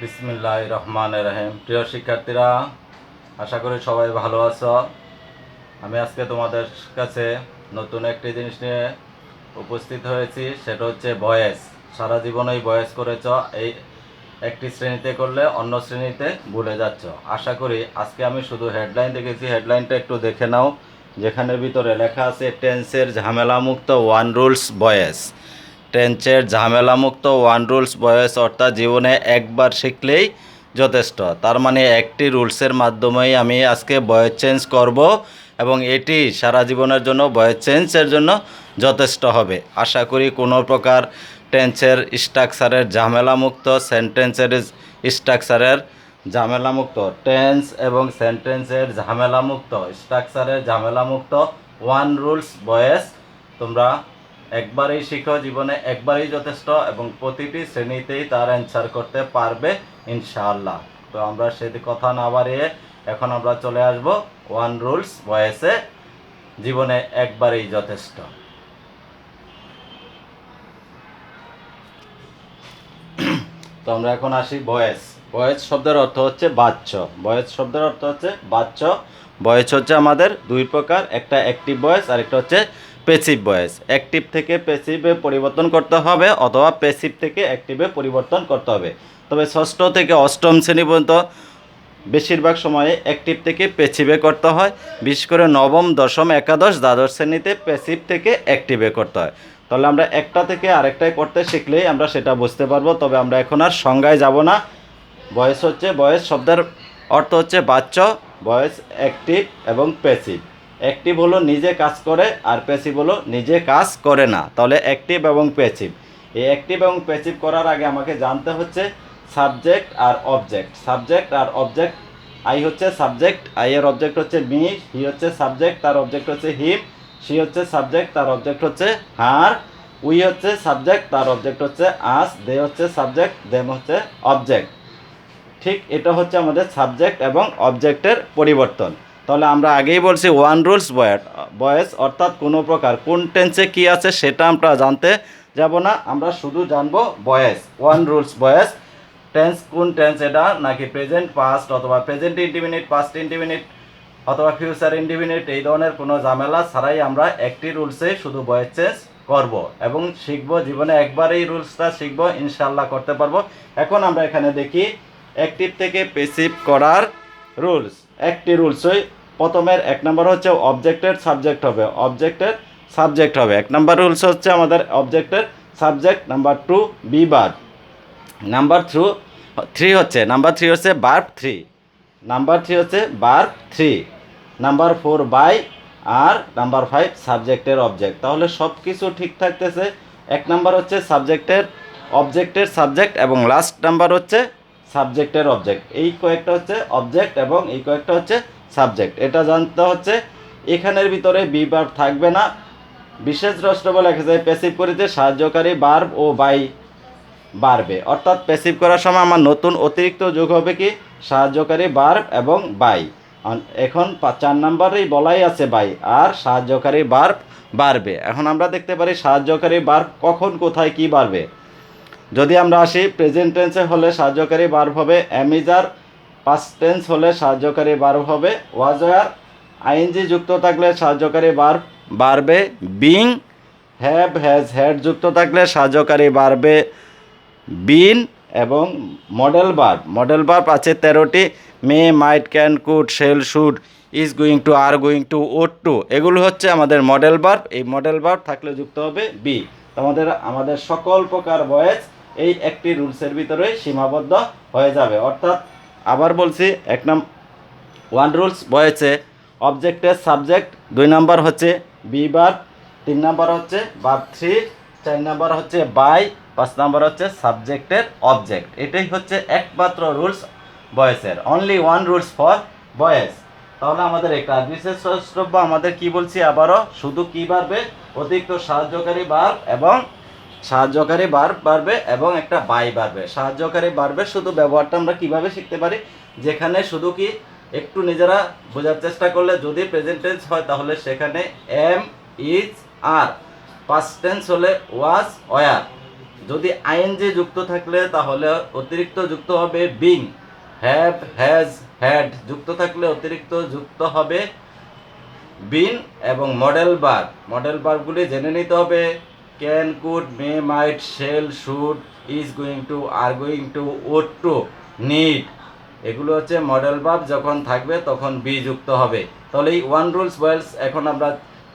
বিসমিল্লাহির রহমানির রহিম। প্রিয় শিক্ষার্থীরা, আশা করি সবাই ভালো আছো। আমি আজকে তোমাদের কাছে নতুন একটি জিনিস নিয়ে উপস্থিত হয়েছি, সেটা হচ্ছে ভয়েস। সারা জীবনেই ভয়েস করেছ, এই একটি শ্রেণীতে করলে অন্য শ্রেণীতে ভুলে যাচ্ছ। আশা করি আজকে আমি শুধু হেডলাইন দেখেছি, হেডলাইনটা একটু দেখে নাও, যেখানের ভিতরে লেখা আছে টেন্সের ঝামেলামুক্ত ওয়ান রুলস ভয়েস। টেন্সের ঝামেলামুক্ত ওয়ান রুলস ভয়েস অর্থাৎ জীবনে একবার শিখলেই যথেষ্ট। তার মানে একটি রুলসের মাধ্যমেই আমি আজকে ভয়েস চেঞ্জ করব এবং এটি সারা জীবনের জন্য ভয়েস চেঞ্জের জন্য যথেষ্ট হবে। আশা করি কোনো প্রকার টেন্সের স্ট্রাকচারের ঝামেলামুক্ত, সেন্টেন্সের স্ট্রাকচারের ঝামেলামুক্ত, টেন্স এবং সেন্টেন্সের ঝামেলামুক্ত, স্ট্রাকচারের ঝামেলামুক্ত ওয়ান রুলস ভয়েস তোমরা একবারই শিখো, জীবনে একবারই যথেষ্ট এবং প্রতিটি শ্রেণীতেই তার অ্যান্সার করতে পারবে ইনশাআল্লাহ। তো আমরা সেদিকে কথা না বাড়িয়ে এখন আমরা চলে আসব ওয়ান রুলস ভয়েসে, জীবনে একবারই যথেষ্ট। তো আমরা এখন আসি ভয়েস। ভয়েস শব্দের অর্থ হচ্ছে বাচ্য। ভয়েস শব্দের অর্থ হচ্ছে বাচ্য। ভয়েস হচ্ছে আমাদের দুই প্রকার, একটা অ্যাক্টিভ ভয়েস আর একটা হচ্ছে প্যাসিভ ভয়েস। অ্যাক্টিভ থেকে প্যাসিভে পরিবর্তন করতে হবে অথবা প্যাসিভ থেকে অ্যাক্টিভে পরিবর্তন করতে হবে। তবে ষষ্ঠ থেকে অষ্টম শ্রেণী পর্যন্ত বেশিরভাগ সময়ে অ্যাক্টিভ থেকে প্যাসিভে করতে হয়। বিশেষ করে নবম, দশম, একাদশ, দ্বাদশ শ্রেণীতে প্যাসিভ থেকে অ্যাক্টিভে করতে হয়। তাহলে আমরা একটা থেকে আরেকটাই করতে শিখলেই আমরা সেটা বুঝতে পারবো। তবে আমরা এখন আর সংজ্ঞায় যাব না। ভয়েস হচ্ছে, ভয়েস শব্দের অর্থ হচ্ছে বাচ্য। ভয়েস অ্যাক্টিভ এবং প্যাসিভ। অ্যাক্টিভ হলো নিজে কাজ করে আর প্যাসিভ হলো নিজে কাজ করে না। তাহলে অ্যাক্টিভ এবং প্যাসিভ, এই অ্যাক্টিভ এবং প্যাসিভ করার আগে আমাকে জানতে হচ্ছে সাবজেক্ট আর অবজেক্ট। সাবজেক্ট আর অবজেক্ট। আই হচ্ছে সাবজেক্ট, আই এর অবজেক্ট হচ্ছে মি। হি হচ্ছে সাবজেক্ট, তার অবজেক্ট হচ্ছে হিম। সি হচ্ছে সাবজেক্ট, তার অবজেক্ট হচ্ছে হার। উই হচ্ছে সাবজেক্ট, তার অবজেক্ট হচ্ছে আস। দে হচ্ছে সাবজেক্ট, দেম হচ্ছে অবজেক্ট। ঠিক এটা হচ্ছে আমাদের সাবজেক্ট এবং অবজেক্টের পরিবর্তন। তাহলে আমরা আগেই বলছি ওয়ান রুলস ভয়েস অর্থাৎ কোনো প্রকার কোন টেন্সে কী আছে সেটা আমরা জানতে যাব না, আমরা শুধু জানবো voice. One rules voice, tense কোন টেন্স, এটা নাকি প্রেজেন্ট, পাস্ট অথবা প্রেজেন্ট ইনডিফিনিট, পাস্ট ইনডিফিনিট অথবা ফিউচার ইনডিফিনিট, এই ধরনের কোনো ঝামেলা ছাড়াই আমরা একটি রুলসে শুধু ভয়েস চেঞ্জ করব এবং শিখবো। জীবনে একবার এই রুলসটা শিখবো, ইনশাল্লাহ করতে পারবো। এখন আমরা এখানে দেখি অ্যাক্টিভ থেকে প্যাসিভ করার রুলস। একটি রুলসই প্রথমের এক নম্বর হচ্ছে অবজেক্টের সাবজেক্ট হবে, অবজেক্টের সাবজেক্ট হবে। এক নম্বর রুলস হচ্ছে আমাদের অবজেক্টের subject. Number two be verb. Number three হচ্ছে ভার্ব থ্রি। নাম্বার থ্রি হচ্ছে verb three. Number four by. আর নাম্বার ফাইভ সাবজেক্টের অবজেক্ট। তাহলে সব কিছু ঠিক থাকতেছে। এক নাম্বার হচ্ছে সাবজেক্টের অবজেক্টের সাবজেক্ট এবং লাস্ট নাম্বার হচ্ছে সাবজেক্টের অবজেক্ট। এই কয়েকটা হচ্ছে অবজেক্ট এবং এই কয়েকটা হচ্ছে সাবজেক্ট। এটা জানতে হচ্ছে এখানের ভিতরে বি ভার্ব থাকবে না। বিশেষ দ্রষ্টব্য লেখা যায় প্যাসিভ করিতে সাহায্যকারী ভার্ব ও বাই বাড়বে, অর্থাৎ প্যাসিভ করার সময় আমার নতুন অতিরিক্ত যোগ হবে কি সাহায্যকারী ভার্ব এবং বাই। এখন 4 নম্বরেই বলাই আছে বাই, আর সাহায্যকারী ভার্ব বাড়বে। এখন আমরা দেখতে পারি সাহায্যকারী ভার্ব কখন কোথায় কি বাড়বে। যদি আমরা আসি প্রেজেন্ট টেন্সে হলে সাহায্যকারী ভার্ব হবে am is are. Past tense হলে সাহায্যকারী ভার্ব হবে ওয়াজ ওয়ার। আইএনজি যুক্ত থাকলে সাহায্যকারী ভার্ব বাড়বে বিং। হ্যাভ হ্যাজ হ্যাড যুক্ত থাকলে সাহায্যকারী বাড়বে বিন। এবং মডেল ভার্ব আছে 13টি। May, might, can, could, shall, should, is going to, R going to, ought to, এগুলো হচ্ছে আমাদের মডেল ভার্ব। এই মডেল ভার্ব থাকলে যুক্ত হবে বি। আমাদের সকল প্রকার ভয়েস এই একটি রুলসের ভিতরে সীমাবদ্ধ হয়ে যাবে। অর্থাৎ আবার বলছি, ওয়ান রুলস ভয়েসে অবজেক্টের সাবজেক্ট, 2 নাম্বার হচ্ছে বি ভার্ব, 3 নাম্বার হচ্ছে ভার্ব থ্রি, 4 নাম্বার হচ্ছে বাই, 5 নাম্বার হচ্ছে সাবজেক্টের অবজেক্ট। এটাই হচ্ছে একমাত্র রুলস ভয়েসের, only one rules for voice. তাহলে আমাদের একটা বিশেষ দ্রষ্টব্য আমাদের কি বলছি আবারও, শুধু কি বাড়বে অতিরিক্ত সাহায্যকারী ভার্ব এবং সাহায্যকারী ভার্ব বাড়বে এবং একটা বাই বাড়বে। সাহায্যকারী ভার্বের শুধু ব্যবহারটা আমরা কিভাবে শিখতে পারি, যেখানে শুধু কি একটু নিজেরা বোঝার চেষ্টা করলে, যদি প্রেজেন্ট টেন্স হয় তাহলে সেখানে am, is, are. Past tense হলে ওয়াজ, ওয়ার। যদি আইএনজি যুক্ত থাকলে তাহলে অতিরিক্ত যুক্ত হবে বিং। হ্যাভ, হ্যাজ, হ্যাড যুক্ত থাকলে অতিরিক্ত যুক্ত হবে বিন এবং মডেল ভার্বগুলি জেনে নিতে হবে। Can, could, may, might, shall, should, is going to, R going to, ought to, need, এগুলো হচ্ছে মডেল ভার্ব। যখন থাকবে তখন বি যুক্ত হবে। তাহলে এই ওয়ান রুলস ভয়েস এখন আমরা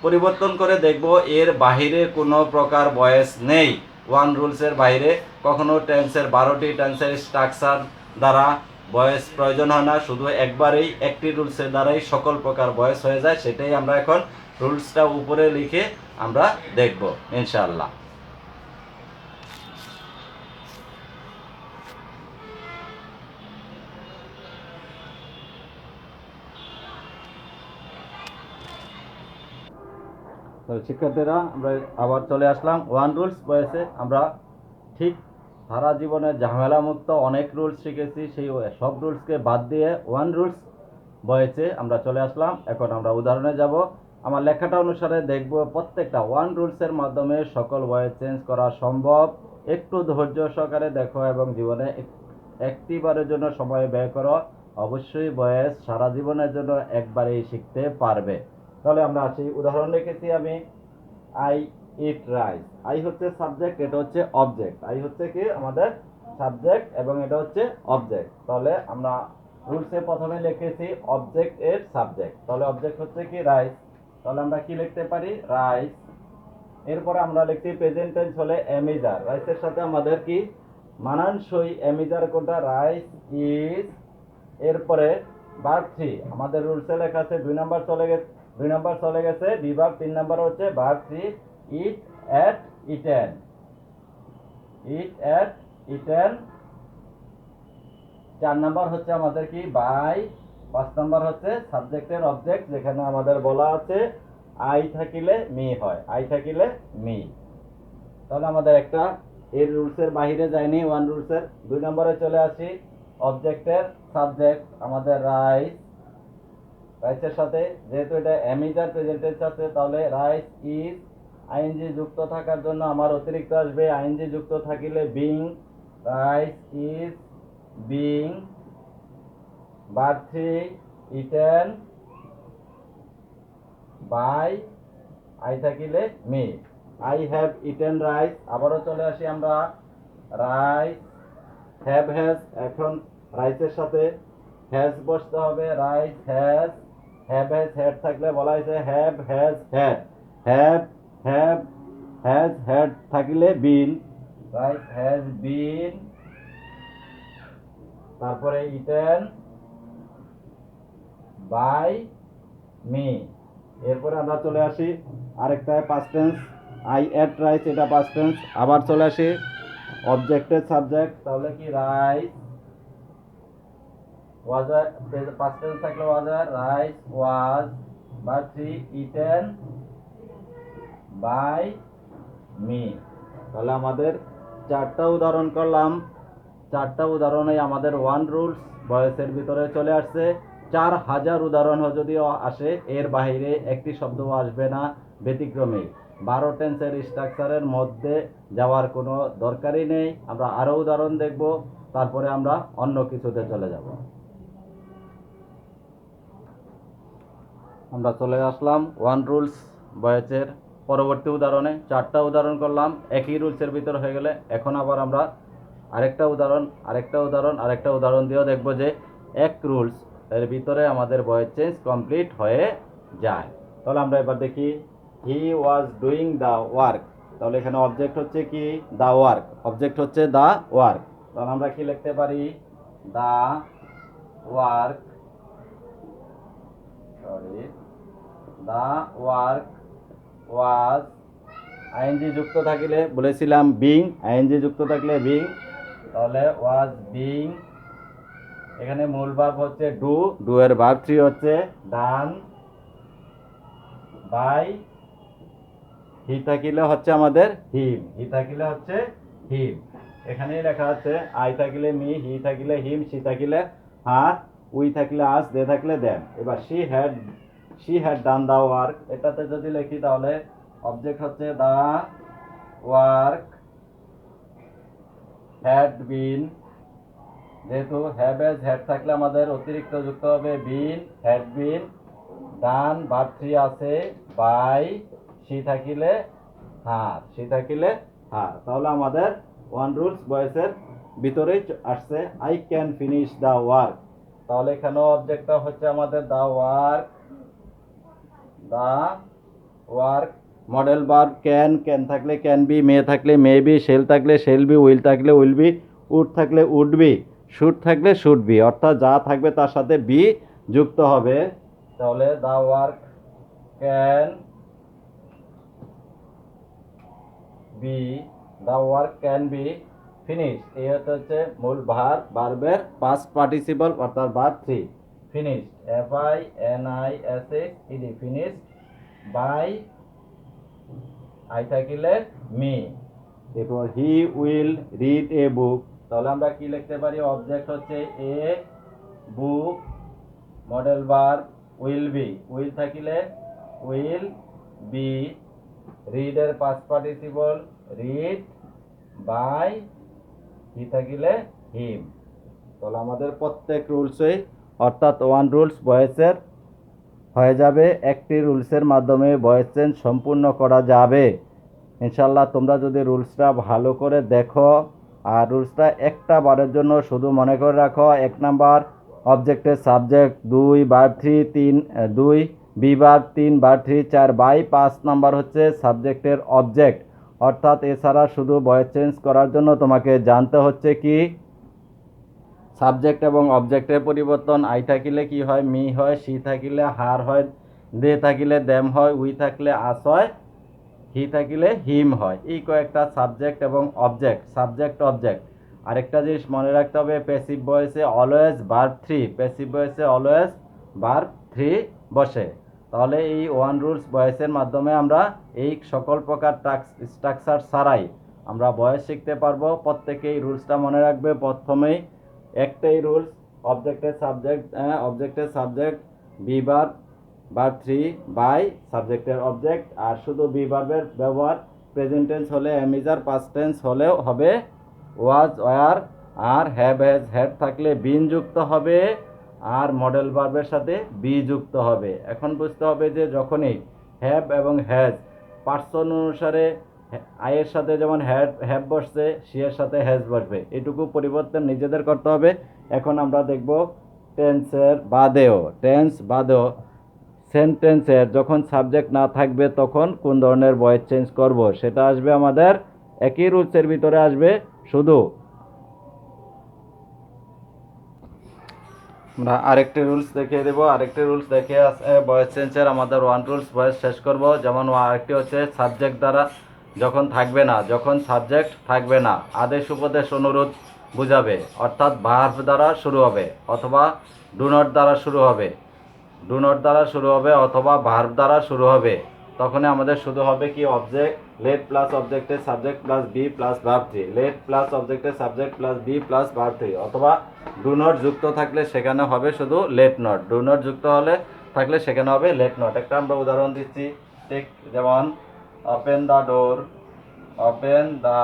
পরিবর্তন করে দেখব, এর বাহিরে কোনো প্রকার ভয়েস নেই। ওয়ান রুলসের বাইরে কখনো টেন্সের 12টি টেন্সের স্ট্রাকচার দ্বারা ভয়েস প্রয়োজন হয় না, শুধু একবারেই একটি রুলসের দ্বারাই সকল প্রকার ভয়েস হয়ে যায়। সেটাই আমরা এখন রুলসটা উপরে লিখে আমরা দেখব ইনশাআল্লাহ। তো শিক্ষার্থীরা, আমরা আবার চলে আসলাম ওয়ান রুলস ভয়েসে। আমরা ঠিক সারা জীবনের ঝামেলা মুক্ত অনেক রুলস শিখেছি, সেই সব রুলসকে বাদ দিয়ে ওয়ান রুলস ভয়েসে আমরা চলে আসলাম। এখন আমরা উদাহরণে যাব। আমার লেখাটা অনুসারে দেখব প্রত্যেকটা ওয়ান রুলসের মাধ্যমে সকল ভয়েস চেঞ্জ করা সম্ভব। একটু ধৈর্য সহকারে দেখো এবং জীবনে একটিবারের জন্য সময় ব্যয় করো। অবশ্যই ভয়েস সারা জীবনের জন্য একবারেই শিখতে পারবে। তাহলে আমরা আসি। উদাহরণ লিখেছি আমি, আই ইট রাইস। আই হচ্ছে সাবজেক্ট, এটা হচ্ছে অবজেক্ট। আই হচ্ছে কি আমাদের সাবজেক্ট এবং এটা হচ্ছে অবজেক্ট। তাহলে আমরা রুলসে প্রথমে লিখেছি অবজেক্ট এর সাবজেক্ট, তাহলে অবজেক্ট হচ্ছে কি রাইস। তাহলে আমরা কি লিখতে পারি, রাইস। এরপরে আমরা লিখছি প্রেজেন্ট টেন্স হলে এমিজার। রাইসের সাথে আমাদের কি মানানসই এমিজার কোনটা, রাইস ইজ। এরপরে ভার্ব 3 আমাদের রুলসে লেখা আছে 2 নাম্বার চলে গেছে বিভাগ। 3 নাম্বার হচ্ছে verb 3, it at eaten. It at eaten. 4 number হচ্ছে আমাদের কি বাই। 5 নাম্বার হচ্ছে সাবজেক্টের অবজেক্ট, যেখানে আমাদের বলা আছে আই থাকিলে মি হয়, আই থাকিলে মি। তাহলে আমাদের একটা এর রুলসের বাইরে যায়নি ওয়ান রুলসের। 2 নম্বরে চলে আসি, অবজেক্টের সাবজেক্ট আমাদের রাইস। রাইসের সাথে যেহেতু এটা এমিজার প্রেজেন্ট টেন্স আছে, তাহলে রাইস ইজ। আইএনজি যুক্ত থাকার জন্য আমার অতিরিক্ত আসবে আইএনজি যুক্ত থাকিলে being. Rice is being. Verb 3 eaten by I থাকিলে me. I have eaten rice. আবারও চলে আসি আমরা, রাইস হ্যাভ হ্যাজ। এখন রাইসের সাথে হ্যাজ বসতে হবে, rice has. Have has had থাকলে বলা হয়েছে have has had. Have have has had থাকিলে বিন, রাইস হ্যাজ বিন। তারপরে ইটেন বাই মি। এরপরে আমরা চলে আসি আরেকটা past tense, I ate rice, এটা পাস্ট টেন্স। আবার চলে আসি অবজেক্টের সাবজেক্ট, তাহলে কি রাইস ওয়াজ, পাস্ট টেন্স থাকলে ওয়াজ, রাইস ওয়াজ। বা 3 ইটেন বাই মি। তাহলে আমাদের 4টা উদাহরণ করলাম। 4টা উদাহরণে আমাদের ওয়ান রুলস ভয়েসের ভিতরে চলে আসছে। 4000 উদাহরণ যদিও আসে, এর বাইরে একটি শব্দও আসবে না ব্যতিক্রমে। 12 টেন্সের স্ট্রাকচারের মধ্যে যাওয়ার কোনো দরকারই নেই। আমরা আরও উদাহরণ দেখব, তারপরে আমরা অন্য কিছুতে চলে যাব। আমরা চলে আসলাম ওয়ান রুলস ভয়েসের পরবর্তী উদাহরণে। 4টা উদাহরণ করলাম একই রুলসের ভিতর হয়ে গেলে। এখন আবার আমরা আরেকটা উদাহরণ দিয়েও দেখব যে এক রুলস এর ভিতরে আমাদের ভয়েস চেঞ্জ কমপ্লিট হয়ে যায়। তাহলে আমরা এবার দেখি, he was doing the work. তাহলে এখানে অবজেক্ট হচ্ছে কি দ্য ওয়ার্ক, অবজেক্ট হচ্ছে দ্য ওয়ার্ক। তাহলে আমরা কি লিখতে পারি, the work, the work was. ING যুক্ত থাকিলে বলেছিলাম বিং, আইএনজি যুক্ত থাকলে বিং, তাহলে ওয়াজ বিং। এখানে মূল ভার্ব হচ্ছে ডু, ডু এর ভার্ব 3 হচ্ছে ডান। বাই হি থাকিলে হচ্ছে আমাদের হিম, হি থাকিলে হচ্ছে হিম। এখানেই লেখা আছে আই থাকিলে মি, হি থাকিলে হিম, সি থাকিলে হার, উই থাকলে আস, দে থাকলে দেন। এবার she had done the work, এটাতে যদি লিখি তাহলে অবজেক্ট হচ্ছে দা ওয়ার্ক হ্যাড বিন, যেহেতু হ্যাভ এজ হ্যাড থাকলে আমাদের অতিরিক্ত যুক্ত হবে বিন, হ্যাড বিন ডান, ভার্ব 3 আছে বাই, সি থাকিলে হার, সি থাকিলে হার। তাহলে আমাদের ওয়ান রুলস বয়েসের ভিতরেই আসছে I can finish the work. তাহলে এখানেও অবজেক্টটা হচ্ছে আমাদের the work, the work. Modal verb can, can থাকলে ক্যান বি, মে থাকলে মে বি, শেল থাকলে শেল বি, উইল থাকলে উইল বি, উড থাকলে উড বি, শুড থাকলে শুড বি, অর্থাৎ যা থাকবে তার সাথে বি যুক্ত হবে। তাহলে the work can be, the work can be finish. এই হচ্ছে মূল ভার্ব, ভার্বের পাস্ট পার্টিসিপল অর্থাৎ verb 3 finish, F I N I S A ED, finish by, I থাকিলে মি। এরপর হি উইল রিড এ বুক। তাহলে আমরা কি লিখতে পারি? অবজেক্ট হচ্ছে a, book, model verb will be, will থাকিলে উইল বি, রিড এর past participle read by, he থাকিলে হিম। তাহলে আমাদের প্রত্যেক রুলসই অর্থাৎ ওয়ান রুলস ভয়েসের হয়ে যাবে। একটি রুলসের মাধ্যমে ভয়েস চেঞ্জ সম্পূর্ণ করা যাবে ইনশাল্লাহ। তোমরা যদি রুলসটা ভালো করে দেখো আর রুলসটা একটা বারের জন্য শুধু মনে করে রাখো, 1 নাম্বার অবজেক্টের subject, 2 verb 3, 3 2 be verb, 3 verb 3, 4 by, 5 number হচ্ছে সাবজেক্টের অবজেক্ট। অর্থাৎ এছাড়া শুধু ভয়েস চেঞ্জ করার জন্য তোমাকে জানতে হচ্ছে কি সাবজেক্ট এবং অবজেক্টের পরিবর্তন। আই থাকিলে কি হয়? মি হয়, সি থাকিলে হার হয়, দে থাকিলে দেম হয়, উই থাকলে আস হয়, হি থাকিলে হিম হয়। এই কয়েকটা সাবজেক্ট এবং অবজেক্ট, সাবজেক্ট অবজেক্ট। আরেকটা জিনিস মনে রাখতে হবে, প্যাসিভ ভয়েসে অলওয়েজ ভার্ব 3, প্যাসিভ ভয়েসে অলওয়েজ ভার্ব 3 বসে। তাহলে এই ওয়ান রুলস ভয়েসের মাধ্যমে আমরা এই সকল প্রকার স্ট্রাকচার ছাড়াই আমরা ভয়েস শিখতে পারবো। প্রত্যেকেই রুলসটা মনে রাখবে। প্রথমেই একটাই রুলস, অবজেক্টের subject be verb, verb 3 by সাবজেক্টের অবজেক্ট। আর শুধু বি ভার্বের ব্যবহার প্রেজেন্ট টেন্স হলে এমিজার, পাস্ট টেন্স হলেও হবে ওয়াজ, ওয়ার। আর হ্যাভ হ্যাজ হ্যাড থাকলে বিন যুক্ত হবে আর মডেল ভার্বের সাথে বি যুক্ত হবে। এখন বুঝতে হবে যে যখনই হ্যাভ এবং হ্যাজ পার্সন অনুসারে আয়ের সাথে যেমন হ্যাভ বসছে, সি এর সাথে হ্যাজ বসবে, এটুকু পরিবর্তন নিজেদের করতে হবে। এখন আমরা দেখব টেন্সের বাদেও, টেন্স বাদেও সেন্টেন্সের যখন সাবজেক্ট না থাকবে তখন কোন ধরনের ভয়েস চেঞ্জ করব, সেটা আসবে আমাদের একই রুলসের ভিতরে আসবে। শুধু আমরা আরেকটি রুলস দেখিয়ে দেবো। আরেকটি রুলস দেখে ভয়েস চেঞ্জের আমাদের ওয়ান রুলস ভয়েস শেষ করব। যেমন আরেকটি হচ্ছে সাবজেক্ট দ্বারা যখন থাকবে না, যখন সাবজেক্ট থাকবে না, আদেশ উপদেশ অনুরোধ বুঝাবে, অর্থাৎ ভার্ব দ্বারা শুরু হবে অথবা ডু নট দ্বারা শুরু হবে, ডু নট দ্বারা শুরু হবে অথবা ভার্ব দ্বারা শুরু হবে, তখনই আমাদের শুধু হবে কি অবজেক্ট, লেট প্লাস অবজেক্টের subject plus be plus verb 3, let plus অবজেক্টের subject plus be plus verb 3। অথবা ডু নট যুক্ত থাকলে সেখানে হবে শুধু লেট নট, ডু নট যুক্ত হলে থাকলে সেখানে হবে লেট নট। একটা আমরা উদাহরণ দিচ্ছি, ঠিক যেমন open the door, open the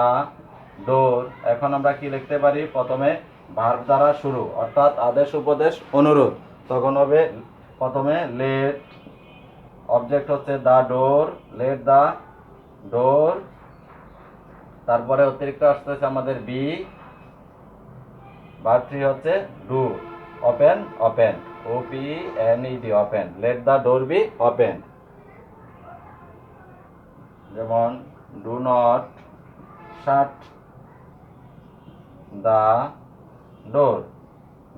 door. এখন আমরা কি লিখতে পারি? প্রথমে ভার্ব দ্বারা শুরু অর্থাৎ আদেশ উপদেশ অনুরোধ, তখন হবে প্রথমে লেট, অবজেক্ট হচ্ছে the door, let the door, তারপরে অতিরিক্ত আসতেছে আমাদের বি, ভার্ব 3 হচ্ছে do, open, open, O P N E D, open, let the door be open. যেমন do not shut the door,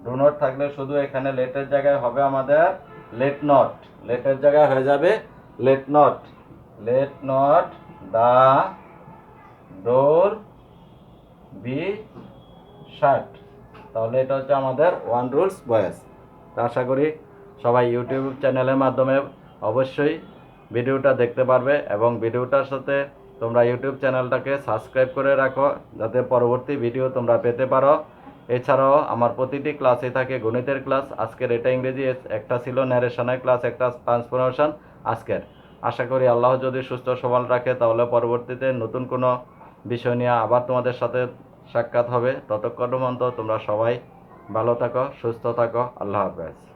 do not থাকলে শুধু এখানে লেটের জায়গায় হবে আমাদের লেট নট, লেটের জায়গায় হয়ে যাবে let not, let not the door B শাট। তাহলে এটা হচ্ছে আমাদের ওয়ান রুলস ভয়েস। আশা করি সবাই ইউটিউব চ্যানেলের মাধ্যমে অবশ্যই ভিডিওটা দেখতে পারবে এবং ভিডিওটার সাথে তোমরা ইউটিউব চ্যানেলটাকে সাবস্ক্রাইব করে রাখো যাতে পরবর্তী ভিডিও তোমরা পেতে পারো। এছাড়াও আমার প্রতিটি ক্লাসে থাকে গণিতের ক্লাস। আজকের এটা ইংরেজি, একটা ছিল ন্যারেশনের ক্লাস, একটা ট্রান্সফরমেশন আজকের। আশা করি আল্লাহ যদি সুস্থ সবল রাখে তাহলে পরবর্তীতে নতুন কোনো বিষয় নিয়ে আবার তোমাদের সাথে সাক্ষাৎ হবে। ততক্ষণ পর্যন্ত তোমরা সবাই ভালো থাকো, সুস্থ থাকো। আল্লাহ হাফেজ।